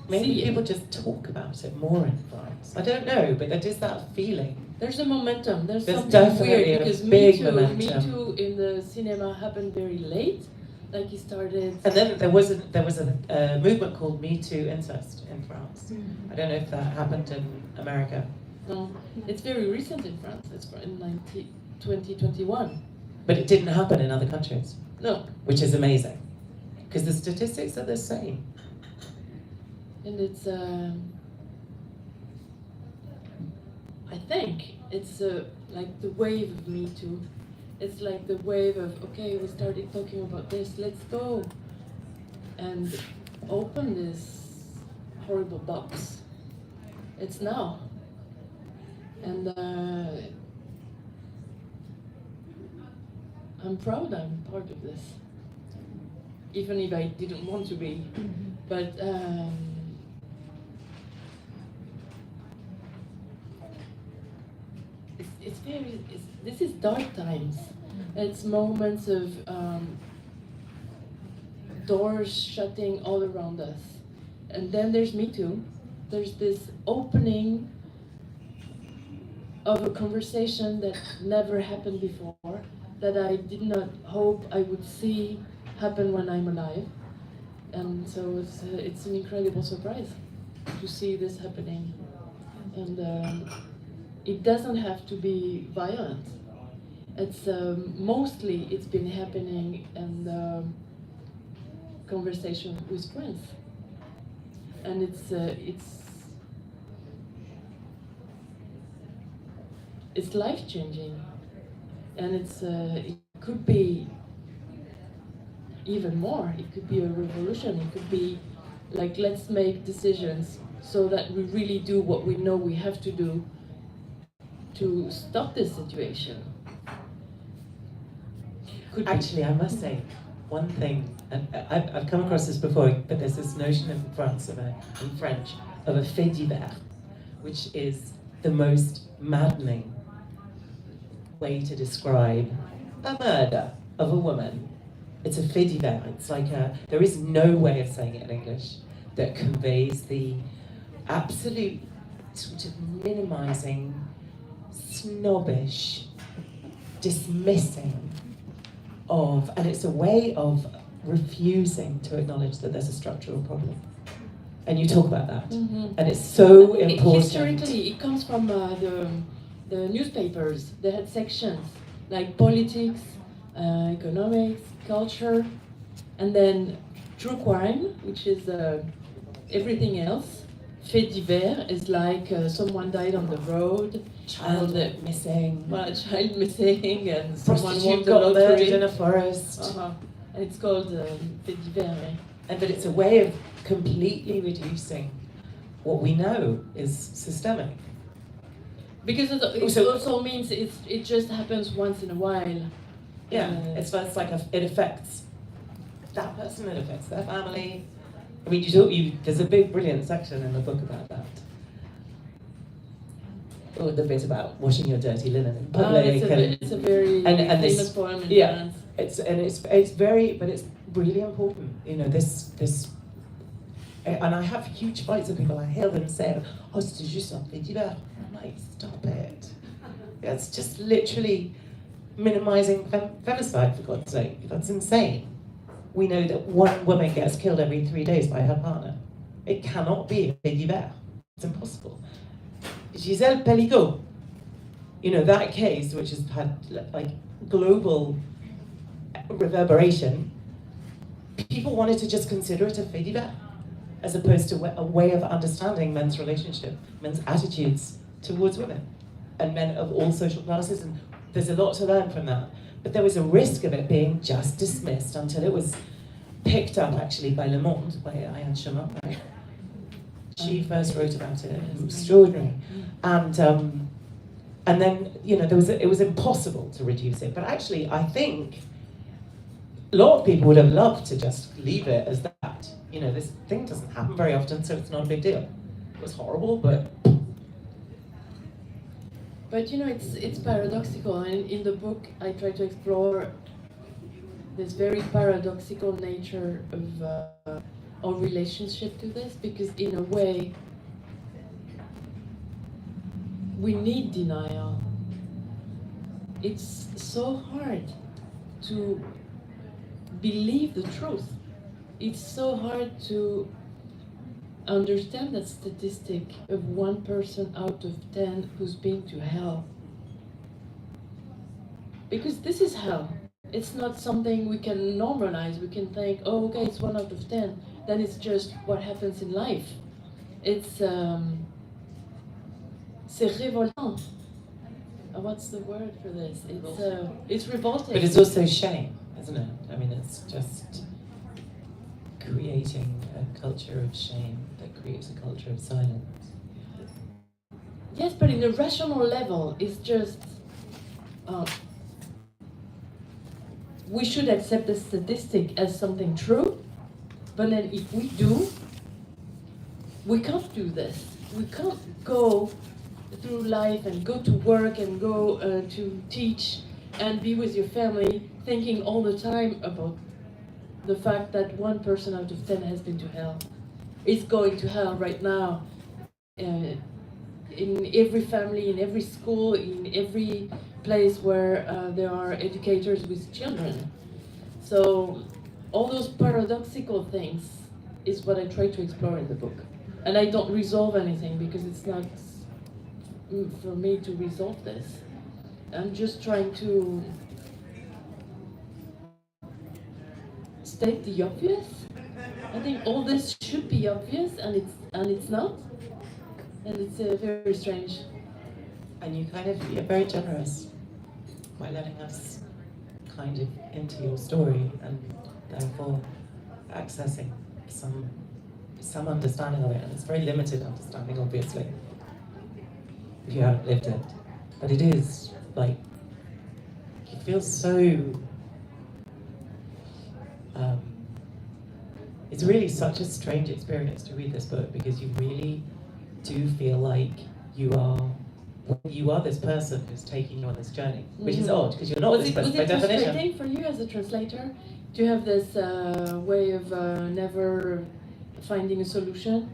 Maybe people just talk about it more in France. I don't know, but there is that feeling. There's a momentum. There's something definitely weird because big Me momentum. Too in the cinema happened very late. Like it started. And then there was a movement called Me Too Incest in France. I don't know if that happened in America. No, it's very recent in France. It's in 2021. But it didn't happen in other countries. No. Which is amazing. Because the statistics are the same. And it's, I think it's like the wave of Me Too. It's like the wave of, okay, we started talking about this, let's go and open this horrible box. It's now. And I'm proud I'm part of this. Even if I didn't want to be. But this is dark times. It's moments of doors shutting all around us. And then there's Me Too. There's this opening of a conversation that never happened before, that I did not hope I would see happen when I'm alive. And so it's an incredible surprise to see this happening. And it doesn't have to be violent. It's mostly it's been happening in conversation with friends. And it's life-changing. And it could be even more. It could be a revolution. It could be Like, let's make decisions so that we really do what we know we have to do to stop this situation. Actually, I must say one thing, and I've come across this before, but there's this notion in France in French of a fait divers, which is the most maddening way to describe a murder of a woman. It's a fait divers. It's like there is no way of saying it in English that conveys the absolute sort of minimizing, snobbish, dismissing of, and it's a way of refusing to acknowledge that there's a structural problem. And you talk about that, and it's so important. Historically, it comes from the newspapers. They had sections like politics, economics, culture, and then true crime, which is everything else. Fait divers is like someone died on the road, Child missing. Well, a child missing, and someone won Prostitute the got murdered lottery. in a forest. And it's called fait divers. Eh? And but it's a way of completely reducing what we know is systemic. Because it also means it just happens once in a while. Yeah, it's like it affects that person, it affects their family. I mean, there's a big, brilliant section in the book about that. Or the bit about washing your dirty linen in public. It's a very famous poem in France. It's very, but it's really important. You know, this, and I have huge fights with people. I hear them say, "Oh, c'est juste un fait divers." I'm like, stop it. It's just literally minimizing femicide, for God's sake. That's insane. We know that one woman gets killed every 3 days by her partner. It cannot be a fait divers. It's impossible. Gisèle Pelligot, you know, that case, which has had like global reverberation, people wanted to just consider it a fait divers, as opposed to a way of understanding men's relationship, men's attitudes towards women, and men of all social classes, and there's a lot to learn from that. But there was a risk of it being just dismissed until it was picked up actually by Le Monde, by Ayaan Chemin. Right? She first wrote about it. It was extraordinary, and then it was impossible to reduce it. But actually, I think a lot of people would have loved to just leave it as that. You know, this thing doesn't happen very often, so it's not a big deal. It was horrible, but you know, it's paradoxical, and in the book I try to explore this very paradoxical nature of our relationship to this, because in a way we need denial. It's so hard to believe the truth. It's so hard to understand that statistic of 1 person out of 10 who's been to hell. Because this is hell. It's not something we can normalize. We can think, oh, okay, it's 1 out of 10. Then it's just what happens in life. It's c'est révoltant. What's the word for this? It's revolting. But it's also shame, isn't it? I mean, it's just creating a culture of shame that creates a culture of silence. Yes, but in a rational level, it's just we should accept the statistic as something true, but then if we do, we can't do this. We can't go through life and go to work and go to teach and be with your family thinking all the time about the fact that 1 person out of 10 has been to hell. Is going to hell right now. In every family, in every school, in every place where there are educators with children. So all those paradoxical things is what I try to explore in the book. And I don't resolve anything because it's not for me to resolve this. I'm just trying to state the obvious. I think all this should be obvious, and it's not. And it's very strange. And you're very generous by letting us kind of into your story and therefore accessing some some understanding of it, and it's very limited understanding, obviously, if you haven't lived it. But it is, like, it feels so... it's really such a strange experience to read this book, because you really do feel like you are this person who's taking you on this journey, which is odd, because you're not this person by definition. Was it frustrating for you as a translator to have this way of never finding a solution?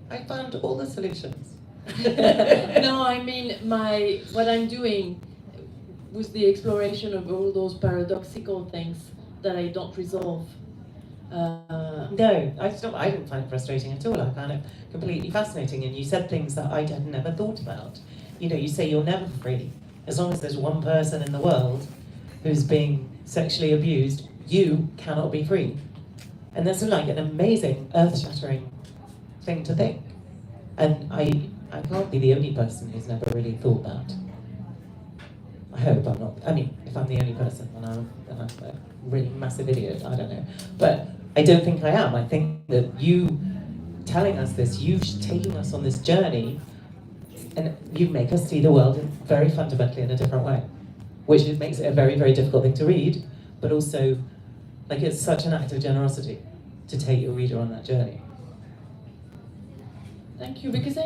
I found all the solutions. No, I mean, what I'm doing was the exploration of all those paradoxical things that I don't resolve. No, I didn't find it frustrating at all. I found it completely fascinating, and you said things that I had never thought about. You know, you say you're never free. As long as there's one person in the world who's being sexually abused, you cannot be free. And that's like an amazing, earth-shattering thing to think. And I can't be the only person who's never really thought that. I hope I'm not. I mean, if I'm the only person, then I'm a really massive idiot. I don't know. But I don't think I am. I think that you telling us this, you taking us on this journey, and you make us see the world very fundamentally in a different way, which makes it a very, very difficult thing to read, but also, like, it's such an act of generosity to take your reader on that journey. Thank you, because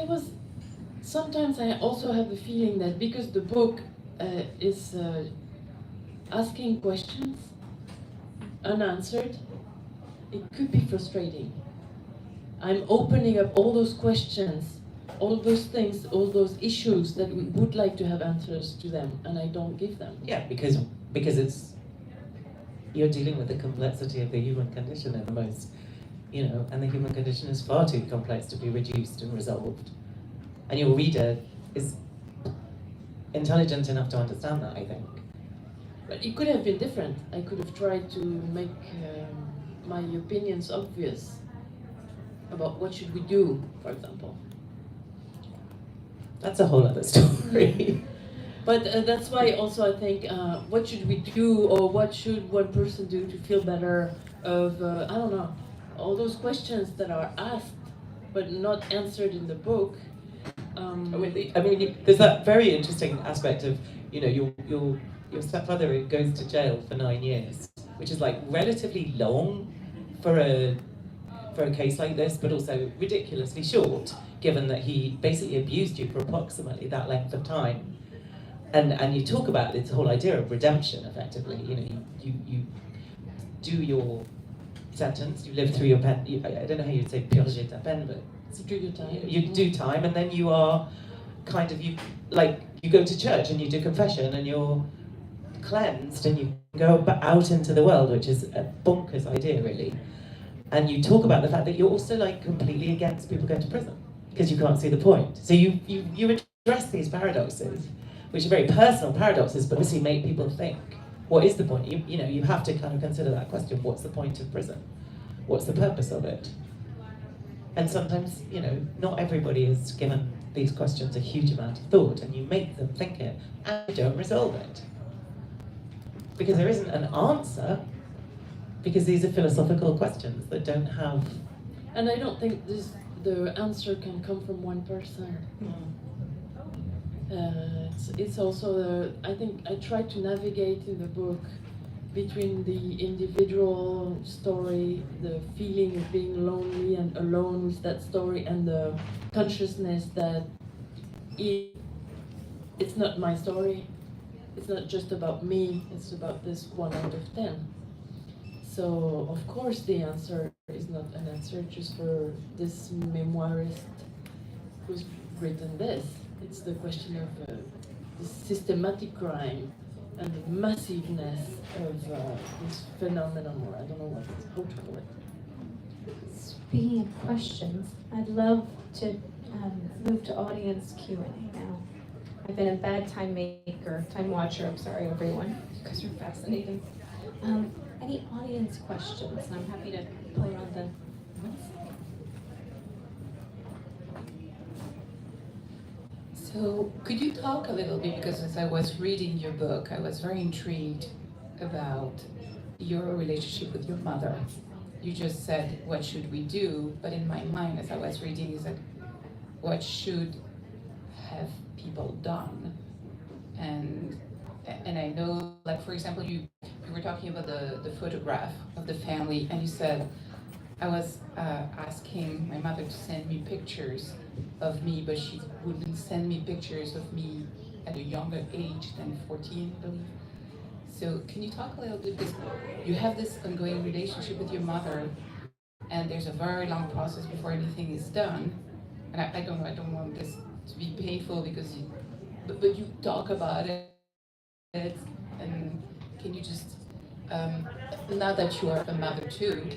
sometimes I also have the feeling that because the book is asking questions unanswered, it could be frustrating. I'm opening up all those questions, all those things, all those issues that we would like to have answers to them, and I don't give them. Yeah, because you're dealing with the complexity of the human condition in the most, and the human condition is far too complex to be reduced and resolved. And your reader is intelligent enough to understand that, I think. But it could have been different. I could have tried to make my opinions obvious about what should we do, for example. That's a whole other story. But that's why also I think, what should we do, or what should one person do to feel better of, I don't know, all those questions that are asked but not answered in the book. There's that very interesting aspect of, your stepfather goes to jail for 9 years, which is like relatively long for a case like this, but also ridiculously short, given that he basically abused you for approximately that length of time. And you talk about this whole idea of redemption, effectively. You do your sentence, you live through your pen. I don't know how you'd say purger ta peine, but do your time. You do time, and then you are kind of you go to church and you do confession, and you're cleansed, and you go out into the world, which is a bonkers idea, really. And you talk about the fact that you're also like completely against people going to prison because you can't see the point. So you address these paradoxes, which are very personal paradoxes, but obviously make people think, what is the point? You have to kind of consider that question. What's the point of prison? What's the purpose of it? And sometimes, not everybody is given these questions a huge amount of thought, and you make them think it, and you don't resolve it. Because there isn't an answer, because these are philosophical questions that don't have... And I don't think the answer can come from one person. It's also, I think I try to navigate in the book between the individual story, the feeling of being lonely and alone with that story, and the consciousness that it's not my story, it's not just about me, it's about this 1 out of 10. So, of course, the answer is not an answer just for this memoirist who's written this. It's the question of the systematic crime and the massiveness of this phenomenon, or I don't know how to call it. Speaking of questions, I'd love to move to audience Q&A now. I've been a bad time watcher, I'm sorry everyone, because you're fascinating. Any audience questions? And I'm happy to play on the... So could you talk a little bit, because as I was reading your book, I was very intrigued about your relationship with your mother. you just said, what should we do? But in my mind, as I was reading, is like, what should have people done? And I know, like, for example, you were talking about the photograph of the family, and you said, I was asking my mother to send me pictures of me, but she wouldn't send me pictures of me at a younger age than 14, I believe. So can you talk a little bit, because you have this ongoing relationship with your mother, and there's a very long process before anything is done. And I don't know, I don't want this to be painful, because but you talk about it, and can you just, now that you are a mother too,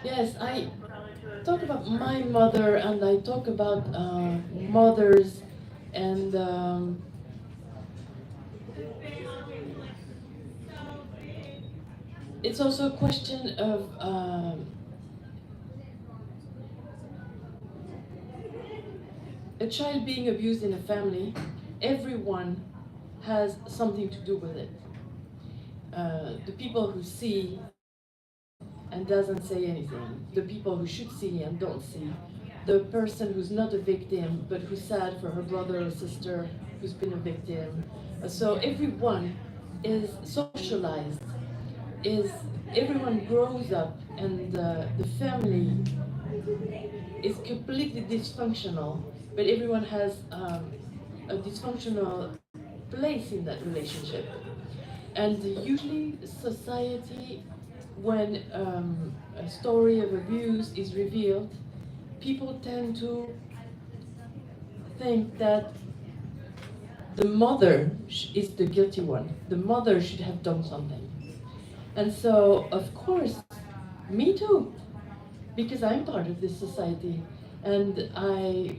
Yes, I talk about my mother, and I talk about mothers, and it's also a question of a child being abused in a family. Everyone has something to do with it. The people who see and doesn't say anything, the people who should see and don't see, the person who's not a victim but who's sad for her brother or sister who's been a victim. So everyone is socialized, is everyone grows up, and the family is completely dysfunctional, but everyone has a dysfunctional place in that relationship. And usually society, when a story of abuse is revealed, people tend to think that the mother is the guilty one. The mother should have done something. And so, of course, me too, because I'm part of this society. And I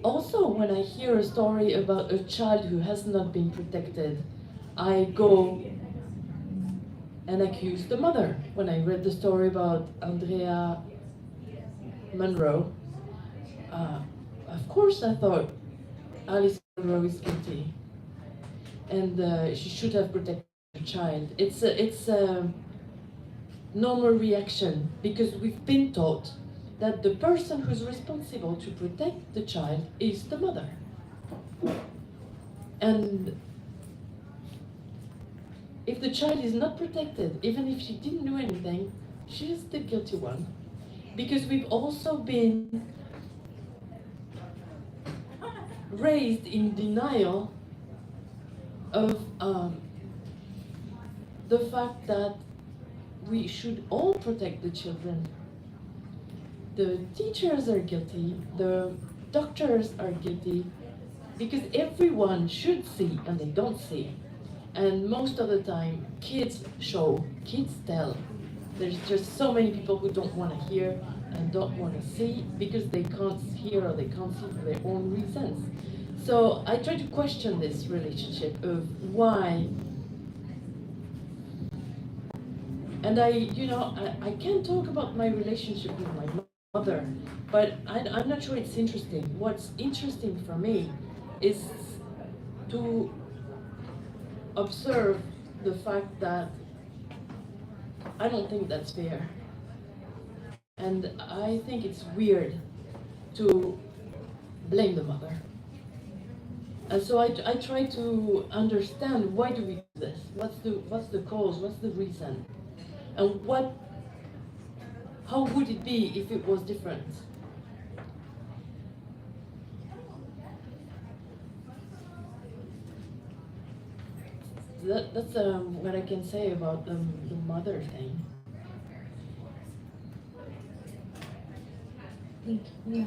also, when I hear a story about a child who has not been protected, I go and accuse the mother. When I read the story about Andrea Monroe, of course I thought Alice Monroe is guilty, and she should have protected the child. It's a normal reaction, because we've been taught that the person who's responsible to protect the child is the mother. And if the child is not protected, even if she didn't do anything, she is the guilty one. Because we've also been raised in denial of the fact that we should all protect the children. The teachers are guilty, the doctors are guilty, because everyone should see and they don't see. And most of the time, kids show, kids tell. There's just so many people who don't want to hear and don't want to see because they can't hear or they can't see for their own reasons. So I try to question this relationship of why. And I can talk about my relationship with my mother, but I'm not sure it's interesting. What's interesting for me is to observe the fact that I don't think that's fair. And I think it's weird to blame the mother. And so I try to understand, why do we do this? What's the cause? What's the reason? And how would it be if it was different? That's what I can say about the mother thing. Thank you. Yeah.